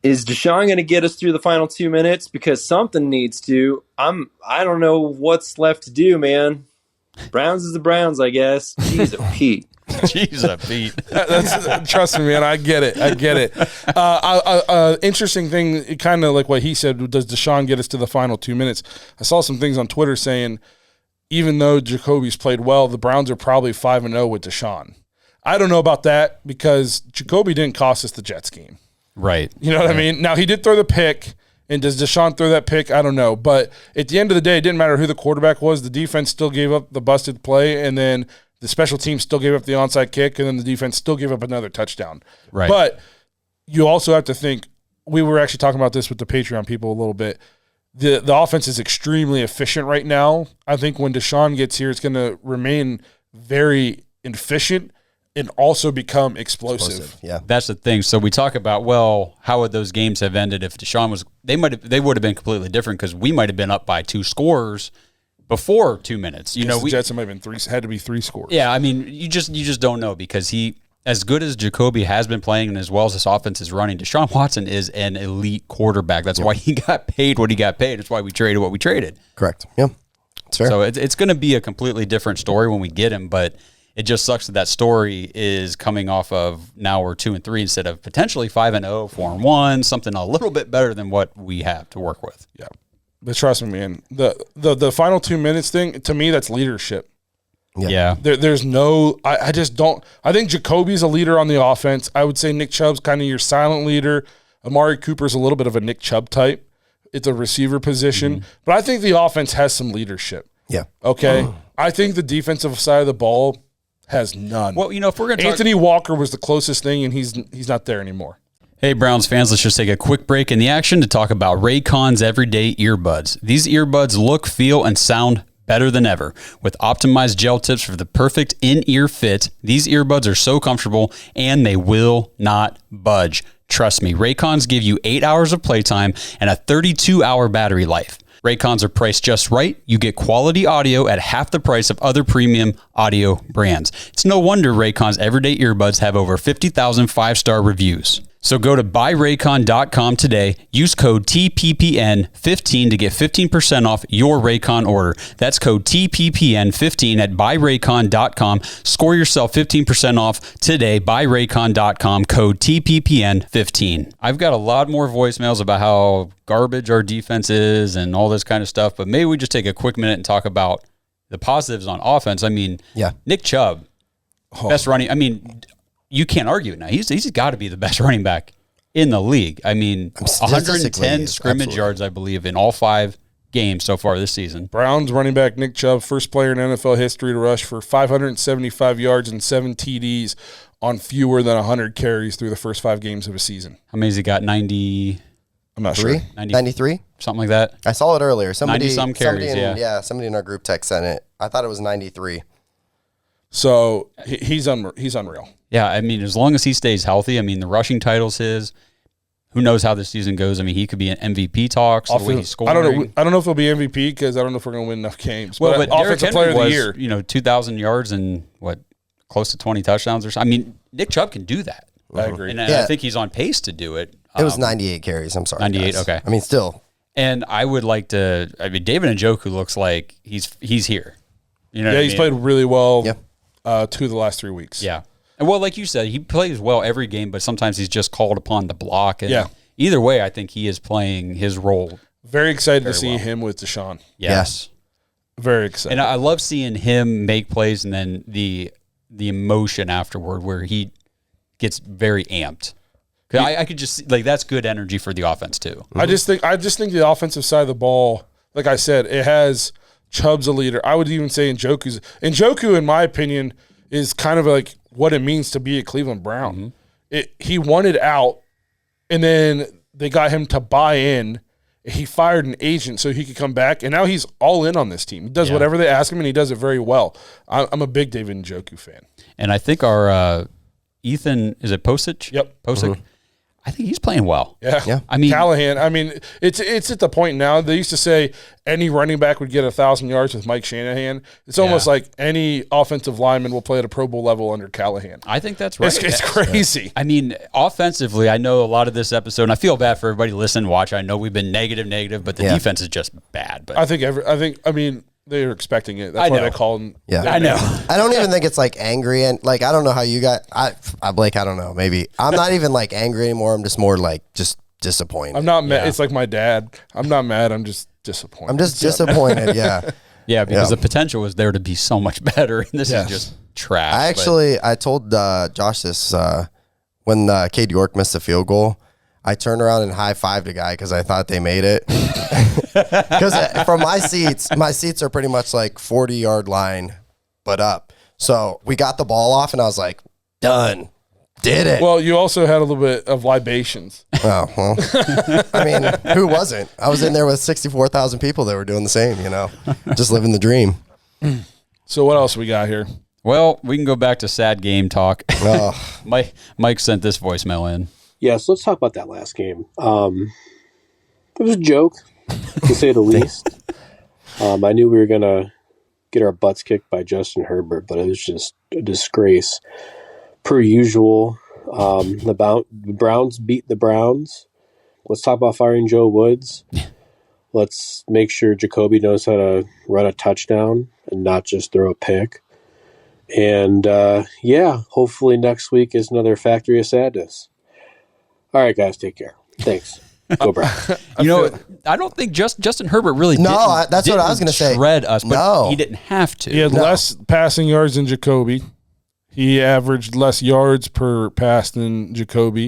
is Deshaun going to get us through the final 2 minutes? Because something needs to. I don't know what's left to do, man. Browns is the Browns, I guess. Jeez, Pete. Jeez, Pete. Trust me, man. I get it. Interesting thing, kind of like what he said, does Deshaun get us to the final 2 minutes? I saw some things on Twitter saying, even though Jacoby's played well, the Browns are probably 5-0 with Deshaun. I don't know about that because Jacoby didn't cost us the Jets game. Right. You know what I mean? Now, he did throw the pick, and does Deshaun throw that pick? I don't know. But at the end of the day, it didn't matter who the quarterback was. The defense still gave up the busted play, and then the special team still gave up the onside kick, and then the defense still gave up another touchdown. Right. But you also have to think, we were actually talking about this with the Patreon people a little bit. The offense is extremely efficient right now. I think when Deshaun gets here, it's going to remain very efficient and also become explosive. Yeah. That's the thing. So we talk about, well, how would those games have ended if Deshaun was – they would have been completely different because we might have been up by 2 scores before 2 minutes. The Jets might have been had to be 3 scores. Yeah, I mean, you just don't know because he – as good as Jacoby has been playing and as well as this offense is running, Deshaun Watson is an elite quarterback. That's why he got paid what he got paid. That's why we traded what we traded. Correct. Yeah. That's fair. So it's going to be a completely different story when we get him, but it just sucks that story is coming off of now we're 2-3 instead of potentially 5-0, 4-1, something a little bit better than what we have to work with. Yeah. But trust me, man, the final 2 minutes thing, to me, that's leadership. Yeah. There's no – I just don't – I think Jacoby's a leader on the offense. I would say Nick Chubb's kind of your silent leader. Amari Cooper's a little bit of a Nick Chubb type. It's a receiver position. Mm-hmm. But I think the offense has some leadership. Yeah. Okay? I think the defensive side of the ball has none. Well, if we're going to Anthony Walker was the closest thing, and he's not there anymore. Hey, Browns fans, let's just take a quick break in the action to talk about Raycon's Everyday Earbuds. These earbuds look, feel, and sound better than ever. With optimized gel tips for the perfect in-ear fit, these earbuds are so comfortable and they will not budge. Trust me, Raycons give you 8 hours of playtime and a 32-hour battery life. Raycons are priced just right. You get quality audio at half the price of other premium audio brands. It's no wonder Raycon's Everyday Earbuds have over 50,000 5-star reviews. So go to buyraycon.com today. Use code TPPN15 to get 15% off your Raycon order. That's code TPPN15 at buyraycon.com. Score yourself 15% off today. Buyraycon.com, code TPPN15. I've got a lot more voicemails about how garbage our defense is and all this kind of stuff, but maybe we just take a quick minute and talk about the positives on offense. I mean, Nick Chubb, best running. I mean, you can't argue it now. He's got to be the best running back in the league. I mean, 110 scrimmage yards, I believe, in all 5 games so far this season. Browns running back Nick Chubb, first player in NFL history to rush for 575 yards and 7 TDs on fewer than 100 carries through the first 5 games of a season. How many has he got? 90? I'm not sure. 93? Something like that. I saw it earlier. 90-some carries, somebody in our group text sent it. I thought it was 93. So he's unreal. Yeah, I mean, as long as he stays healthy, I mean, the rushing title's his. Who knows how this season goes? I mean, he could be in MVP talks, the way he's scoring. I don't know if he'll be MVP because I don't know if we're going to win enough games. Well, but offensive player of the year, 2,000 yards and close to 20 touchdowns or something. I mean, Nick Chubb can do that. I agree. And I think he's on pace to do it. It was 98 carries. I'm sorry. 98. Guys. Okay. I mean, still. And I would like to. I mean, David Njoku looks like he's here. You know, he's played really well. Yep. 2 of the last 3 weeks. Yeah. And well, like you said, he plays well every game, but sometimes he's just called upon to block. And either way, I think he is playing his role. Very excited to see him with Deshaun. Yes. Very excited. And I love seeing him make plays and then the emotion afterward where he gets very amped. I could just like that's good energy for the offense too. I just think the offensive side of the ball, like I said, it has Chubb's a leader. I would even say Njoku, in my opinion, is kind of like what it means to be a Cleveland Brown. He wanted out, and then they got him to buy in. He fired an agent so he could come back, and now he's all in on this team. He does whatever they ask him, and he does it very well. I'm a big David Njoku fan. And I think our Ethan, is it Posich? Yep. Posick. I think he's playing well. Yeah. I mean, Callahan, it's at the point now. They used to say any running back would get 1,000 yards with Mike Shanahan. It's almost like any offensive lineman will play at a Pro Bowl level under Callahan. I think that's right. It's crazy. I mean, offensively, I know a lot of this episode, and I feel bad for everybody listening, watch. I know we've been negative, but the defense is just bad. But I mean, they're expecting it. That's why they call them. Yeah, I know. I don't even think it's like angry and like I don't know how you got. Blake. I don't know. Maybe I'm not even like angry anymore. I'm just more like just disappointed. I'm not mad. It's like my dad. I'm not mad. I'm just disappointed. I'm just disappointed. Yeah. Yeah, because the potential was there to be so much better, and this is just trash. I told Josh this when Cade York missed the field goal. I turned around and high-fived a guy because I thought they made it. Because from my seats are pretty much like 40-yard line, but up. So we got the ball off, and I was like, done. Did it. Well, you also had a little bit of libations. Oh, well. I mean, who wasn't? I was in there with 64,000 people that were doing the same, just living the dream. So what else we got here? Well, we can go back to sad game talk. Oh. Mike sent this voicemail in. Yeah, so let's talk about that last game. It was a joke, to say the least. I knew we were going to get our butts kicked by Justin Herbert, but it was just a disgrace. Per usual, the Browns beat the Browns. Let's talk about firing Joe Woods. Let's make sure Jacoby knows how to run a touchdown and not just throw a pick. And, hopefully next week is another factory of sadness. All right, guys, take care. Thanks. Go Browns. I don't think Justin Herbert really that's what I was going to say. Shred us, but he didn't have to. He had less passing yards than Jacoby. He averaged less yards per pass than Jacoby,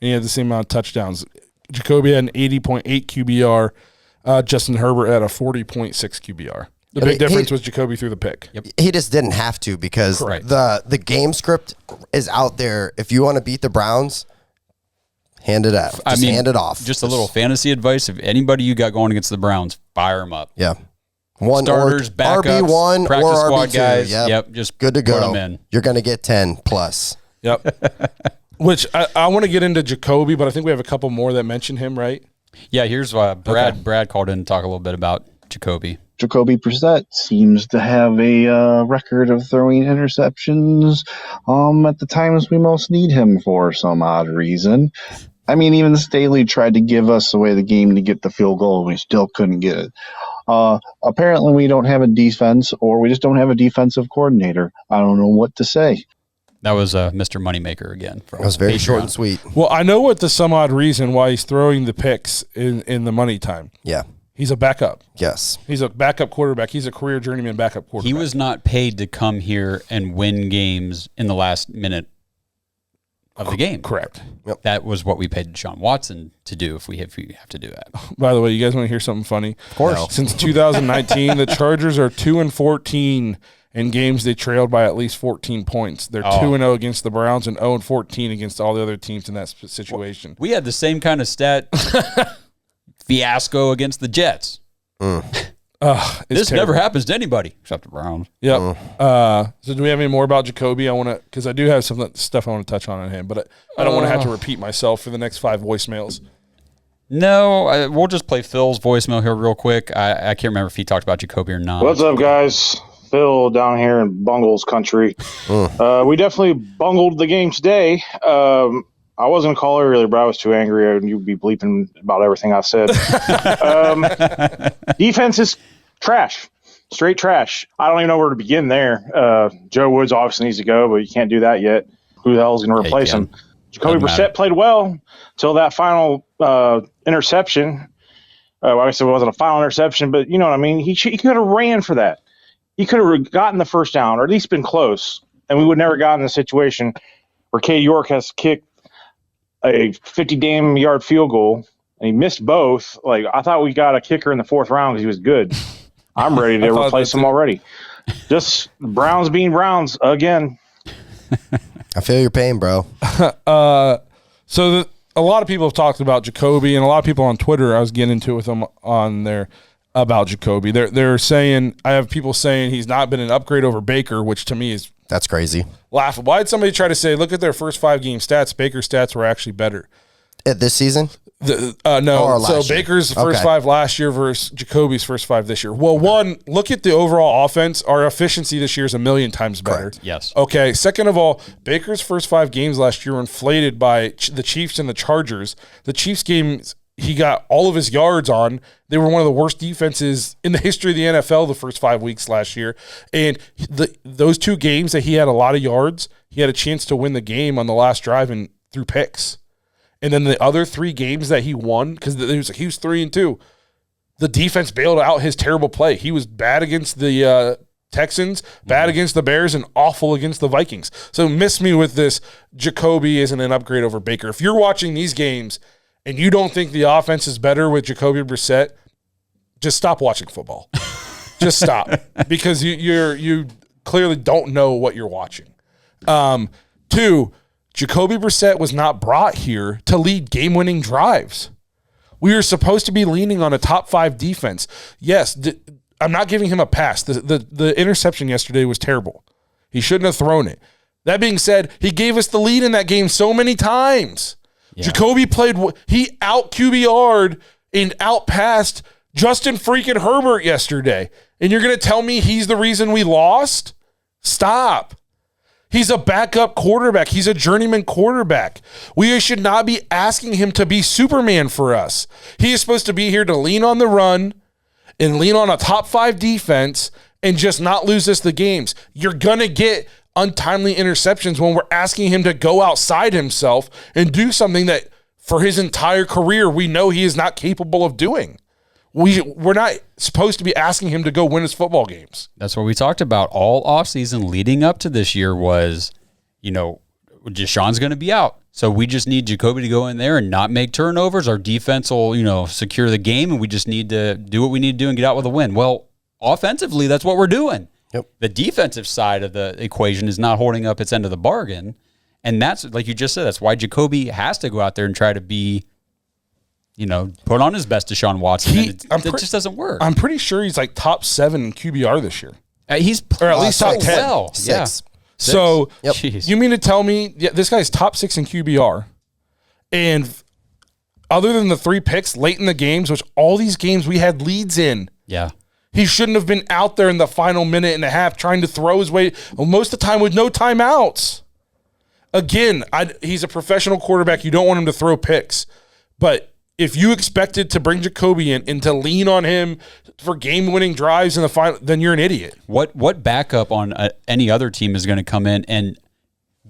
and he had the same amount of touchdowns. Jacoby had an 80.8 QBR. Justin Herbert had a 40.6 QBR. The big difference was Jacoby threw the pick. Yep. He just didn't have to because the game script is out there. If you want to beat the Browns, hand it out. Hand it off. Just a little fantasy advice. If anybody you got going against the Browns, fire them up. Yeah. One starters, backups, RB1 practice or squad RB2. guys. Yep. Just good to put go. them in. You're going to get 10 plus. Yep. Which I want to get into Jacoby, but I think we have a couple more that mention him, right? Yeah, here's Brad. Okay. Brad called in to talk a little bit about Jacoby. Jacoby Brissett seems to have a record of throwing interceptions at the times we most need him for some odd reason. I mean, even Staley tried to give us away the game to get the field goal. We still couldn't get it. Apparently, we don't have a defense, or we just don't have a defensive coordinator. I don't know what to say. That was Mr. Moneymaker again. That was very short and sweet. Well, I know what the some odd reason why he's throwing the picks in the money time. Yeah. He's a backup. Yes. He's a backup quarterback. He's a career journeyman backup quarterback. He was not paid to come here and win games in the last minute of the game. Correct. Yep. That was what we paid Deshaun Watson to do if we have to do that. By the way, you guys want to hear something funny? Of course. No. Since 2019, the Chargers are 2-14 in games they trailed by at least 14 points. They're 2-0 against the Browns and 0-14 against all the other teams in that situation. We had the same kind of stat fiasco against the Jets. This terrible. never happens to anybody except the Browns. Yep. So do we have any more about Jacoby? Because I do have some stuff I want to touch on him, but I don't want to have to repeat myself for the next 5 voicemails. No, we'll just play Phil's voicemail here real quick. I can't remember if he talked about Jacoby or not. What's up, guys? Phil down here in Bungles country. We definitely bungled the game today. I wasn't going to call earlier, but I was too angry, and you'd be bleeping about everything I said. Defense is trash, straight trash. I don't even know where to begin there. Joe Woods obviously needs to go, but you can't do that yet. Who the hell is going to replace him? Jacoby Brissett played well till that final interception. I guess it wasn't a final interception, but you know what I mean? He could have ran for that. He could have gotten the first down, or at least been close, and we would never gotten in a situation where Cade York has kicked a 50-damn yard field goal, and he missed both. Like, I thought we got a kicker in the 4th round because he was good. I'm ready to replace him already. Just Browns being Browns again. I feel your pain, bro. So a lot of people have talked about Jacoby, and a lot of people on Twitter, I was getting into it with them on there about Jacoby. They're saying, I have people saying he's not been an upgrade over Baker, which to me is that's crazy. Laughable. Why did somebody try to say, look at their first 5 game stats? Baker's stats were actually better. This season? No. So Baker's first 5 last year versus Jacoby's first 5 this year. Well, one, look at the overall offense. Our efficiency this year is 1,000,000 times better. Correct. Yes. Okay. Second of all, Baker's first 5 games last year were inflated by the Chiefs and the Chargers. The Chiefs games, he got all of his yards on. They were one of the worst defenses in the history of the NFL the first 5 weeks last year. And those 2 games that he had a lot of yards, he had a chance to win the game on the last drive and through picks. And then the other 3 games that he won, because he was 3-2, the defense bailed out his terrible play. He was bad against the Texans, bad against the Bears, and awful against the Vikings. So miss me with this, Jacoby isn't an upgrade over Baker. If you're watching these games and you don't think the offense is better with Jacoby Brissett, just stop watching football. Just stop. Because you clearly don't know what you're watching. 2, Jacoby Brissett was not brought here to lead game-winning drives. We were supposed to be leaning on a top 5 defense. Yes, I'm not giving him a pass. The interception yesterday was terrible. He shouldn't have thrown it. That being said, he gave us the lead in that game so many times. Yeah. Jacoby he out-QBR'd and out-passed Justin freaking Herbert yesterday. And you're going to tell me he's the reason we lost? Stop. He's a backup quarterback. He's a journeyman quarterback. We should not be asking him to be Superman for us. He is supposed to be here to lean on the run and lean on a top 5 defense and just not lose us the games. You're going to get untimely interceptions when we're asking him to go outside himself and do something that for his entire career we know he is not capable of doing. We're not supposed to be asking him to go win his football games. That's what we talked about all offseason leading up to this year was, Deshaun's going to be out. So we just need Jacoby to go in there and not make turnovers. Our defense will, secure the game, and we just need to do what we need to do and get out with a win. Well, offensively, that's what we're doing. Yep. The defensive side of the equation is not holding up its end of the bargain. And that's, like you just said, that's why Jacoby has to go out there and try to be put on his best Deshaun Watson. It just doesn't work. I'm pretty sure he's like top 7 in QBR this year. He's or at least top 10. Well. 6. Yeah. So Jeez. You mean to tell me this guy's top 6 in QBR, and other than the 3 picks late in the games, which all these games we had leads in, he shouldn't have been out there in the final minute and a half trying to throw his way most of the time with no timeouts. Again, he's a professional quarterback. You don't want him to throw picks, but if you expected to bring Jacoby in and to lean on him for game-winning drives in the final, then you're an idiot. What backup on any other team is going to come in and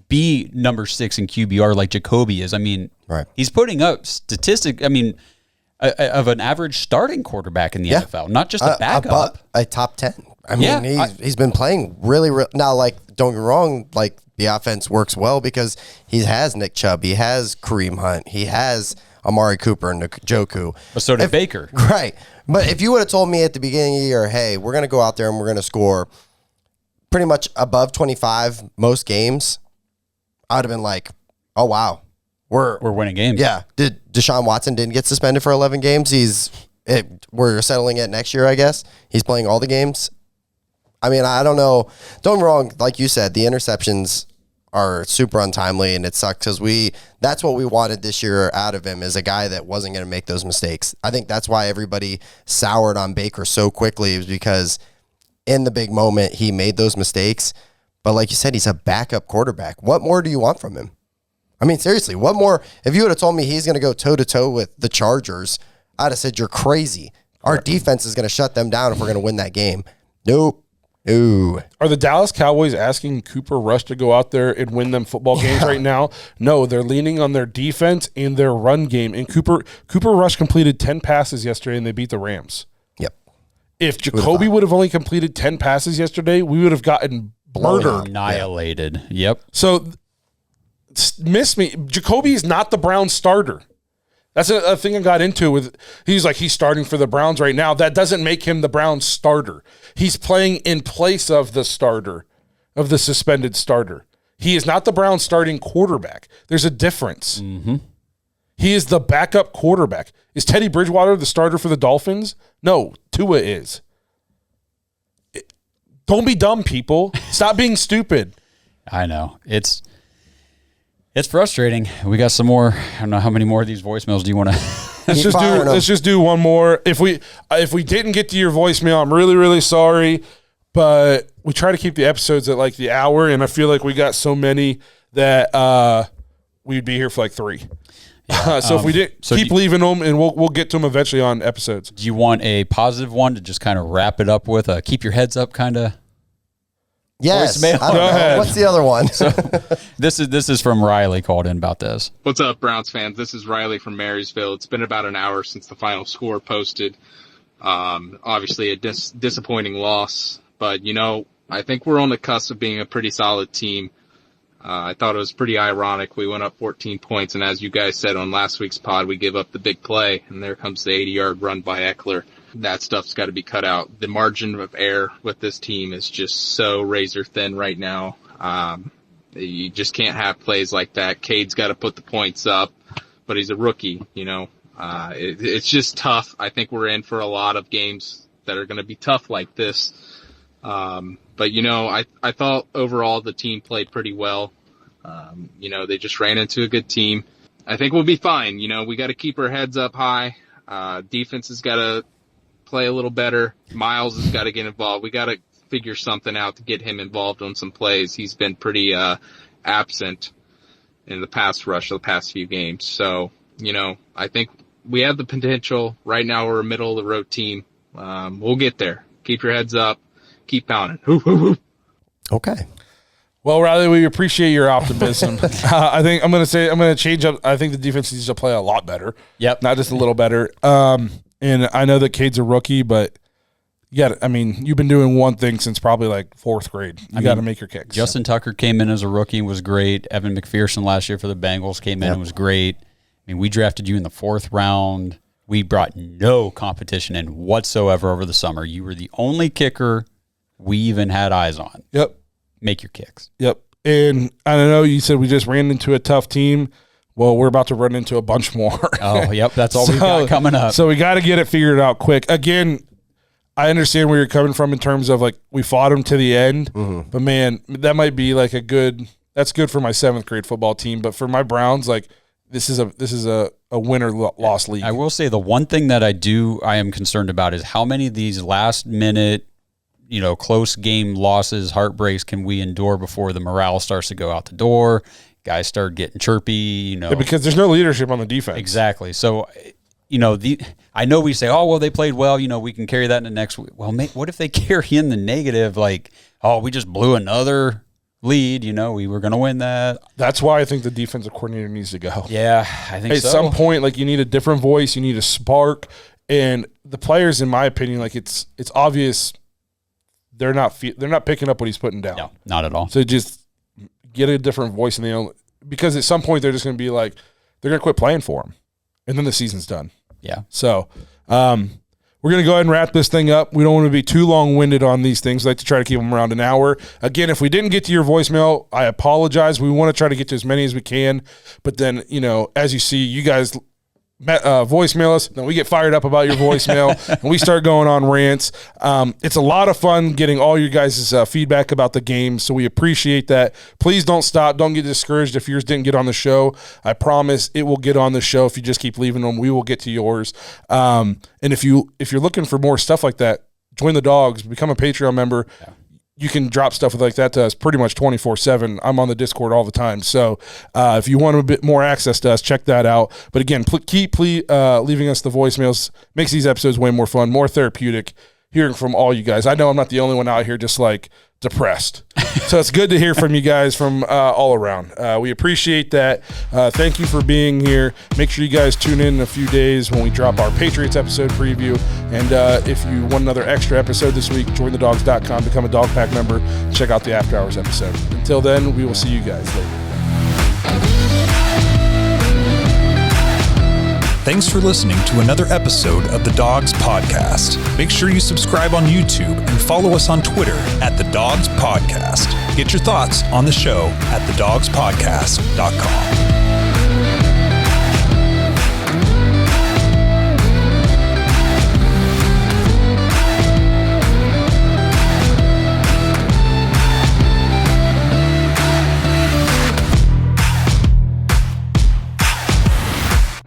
be number 6 in QBR like Jacoby is? I mean, He's putting up statistics. I mean, of an average starting quarterback in the NFL, not just a backup. A top 10. I mean, he's been playing really now. Like, don't get me wrong. Like, the offense works well because he has Nick Chubb, he has Kareem Hunt, he has Amari Cooper and Njoku. But so did Baker. Right. But if you would have told me at the beginning of the year, hey, we're going to go out there and we're going to score pretty much above 25 most games, I would have been like, oh, wow. We're winning games. Yeah. Deshaun Watson didn't get suspended for 11 games. We're settling it next year, I guess. He's playing all the games. I mean, I don't know. Don't get me wrong. Like you said, the interceptions are super untimely, and it sucks because that's what we wanted this year out of him, is a guy that wasn't going to make those mistakes. I think that's why everybody soured on Baker so quickly, is because in the big moment he made those mistakes. But like you said, he's a backup quarterback. What more do you want from him? I mean, seriously, what more? If you would have told me he's going to go toe-to-toe with the Chargers, I'd have said you're crazy. Our defense is going to shut them down if we're going to win that game. Nope. Ooh. Are the Dallas Cowboys asking Cooper Rush to go out there and win them football games right now? No, they're leaning on their defense and their run game. And Cooper Rush completed 10 passes yesterday, and they beat the Rams. Yep. If Jacoby would have only completed 10 passes yesterday, we would have gotten murdered. Annihilated. Yep. So miss me. Jacoby is not the Browns starter. That's a thing I got into with. He's starting for the Browns right now. That doesn't make him the Browns starter. He's playing in place of the starter, of the suspended starter. He is not the Browns starting quarterback. There's a difference. Mm-hmm. He is the backup quarterback. Is Teddy Bridgewater the starter for the Dolphins? No, Tua is. Don't be dumb, people. Stop being stupid. I know. It's frustrating. We got some more. I don't know how many more of these voicemails do you want to? Let's just do one more. If we didn't get to your voicemail, I'm really, really sorry. But we try to keep the episodes at like the hour, and I feel like we got so many that we'd be here for like 3. Yeah, so if we didn't, keep leaving them, and we'll get to them eventually on episodes. Do you want a positive one to just kind of wrap it up with? Keep your heads up, kind of. Yes. Go ahead. What's the other one? So this is from Riley, called in about this. What's up, Browns fans? This is Riley from Marysville. It's been about an hour since the final score posted. Obviously a disappointing loss, but I think we're on the cusp of being a pretty solid team. I thought it was pretty ironic. We went up 14 points, and as you guys said on last week's pod, we give up the big play, and there comes the 80-yard run by Eckler. That stuff's got to be cut out. The margin of error with this team is just so razor thin right now. You just can't have plays like that. Cade's got to put the points up, but he's a rookie, it's just tough. I think we're in for a lot of games that are going to be tough like this. But I thought overall the team played pretty well. They just ran into a good team. I think we'll be fine. We got to keep our heads up high. Defense has got to play a little better. Miles has got to get involved. We got to figure something out to get him involved on some plays. He's been pretty absent in the pass rush of the past few games. So, I think we have the potential. Right now we're a middle of the road team. We'll get there. Keep your heads up. Keep pounding. Okay. Well, Riley, we appreciate your optimism. I think I'm going to change up. I think the defense needs to play a lot better. Yep. Not just a little better. And I know that Cade's a rookie, but you've been doing one thing since probably like 4th grade. You got to make your kicks. Justin Tucker came in as a rookie and was great. Evan McPherson last year for the Bengals came in and was great. We drafted you in the 4th round. We brought no competition in whatsoever over the summer. You were the only kicker we even had eyes on. Yep. Make your kicks. Yep. And I don't know, you said we just ran into a tough team. Well, we're about to run into a bunch more. Oh, yep. That's all we've got coming up. So we got to get it figured out quick. Again, I understand where you're coming from in terms of like we fought them to the end. Mm-hmm. But, man, that might be like that's good for my 7th grade football team. But for my Browns, like this is a win or loss league. I will say the one thing that I am concerned about is how many of these last-minute close game losses, heartbreaks can we endure before the morale starts to go out the door? Guys start getting chirpy, Yeah, because there's no leadership on the defense. Exactly. So, I know we say, oh, well, they played well. We can carry that in the next week. Well, what if they carry in the negative? Like, oh, we just blew another lead. We were going to win that. That's why I think the defensive coordinator needs to go. Yeah, I think so. At some point, like you need a different voice. You need a spark. And the players, in my opinion, like it's obvious they're not picking up what he's putting down. No, not at all. So just get a different voice in the because at some point they're just going to be like they're going to quit playing for him, and then the season's done. Yeah. So we're going to go ahead and wrap this thing up. We don't want to be too long-winded on these things. I like to try to keep them around an hour. Again, if we didn't get to your voicemail, I apologize. We want to try to get to as many as we can, but then as you see, you guys voicemail us, then we get fired up about your voicemail and we start going on rants. It's a lot of fun getting all your guys' feedback about the game, so we appreciate that. Please don't stop. Don't get discouraged if yours didn't get on the show. I promise it will get on the show. If you just keep leaving them, we will get to yours. And if you're looking for more stuff like that, join the Dogs, become a Patreon member. Yeah. You can drop stuff like that to us pretty much 24/7. I'm on the Discord all the time. So if you want a bit more access to us, check that out. But again, keep leaving us the voicemails. Makes these episodes way more fun, more therapeutic, hearing from all you guys. I know I'm not the only one out here just like depressed. So it's good to hear from you guys from all around. We appreciate that. Thank you for being here. Make sure you guys tune in a few days when we drop our Patriots episode preview. And if you want another extra episode this week, jointhedogs.com, become a Dog Pack member, check out the After Hours episode. Until then, we will see you guys later. Thanks for listening to another episode of the Dogs Podcast. Make sure you subscribe on YouTube and follow us on Twitter at the Dogs Podcast. Get your thoughts on the show at thedogspodcast.com.